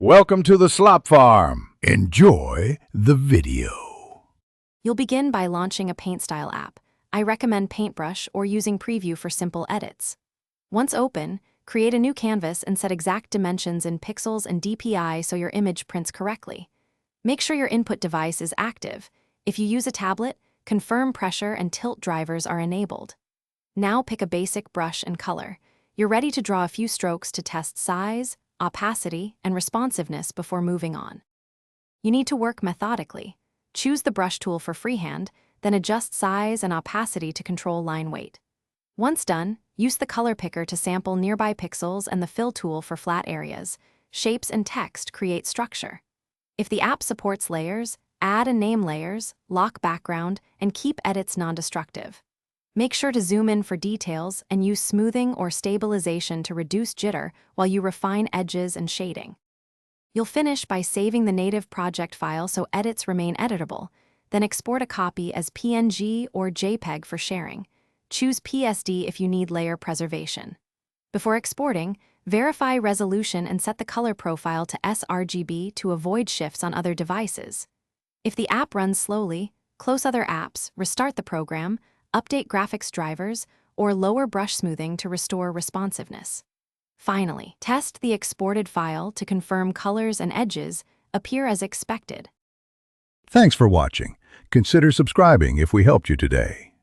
Welcome to the Slop Farm. Enjoy the video. You'll begin by launching a paint style app. I recommend Paintbrush or using Preview for simple edits. Once open, create a new canvas and set exact dimensions in pixels and DPI so your image prints correctly. Make sure your input device is active. If you use a tablet, confirm pressure and tilt drivers are enabled. Now pick a basic brush and color. You're ready to draw a few strokes to test size, opacity, and responsiveness before moving on. You need to work methodically. Choose the brush tool for freehand, then adjust size and opacity to control line weight. Once done, use the color picker to sample nearby pixels and the fill tool for flat areas. Shapes and text create structure. If the app supports layers, add and name layers, lock background, and keep edits non-destructive. Make sure to zoom in for details and use smoothing or stabilization to reduce jitter while you refine edges and shading. You'll finish by saving the native project file so edits remain editable, then export a copy as PNG or JPEG for sharing. Choose PSD if you need layer preservation. Before exporting, verify resolution and set the color profile to sRGB to avoid shifts on other devices. If the app runs slowly, close other apps, restart the program, update graphics drivers, or lower brush smoothing to restore responsiveness. Finally, test the exported file to confirm colors and edges appear as expected. Thanks for watching. Consider subscribing if we helped you today.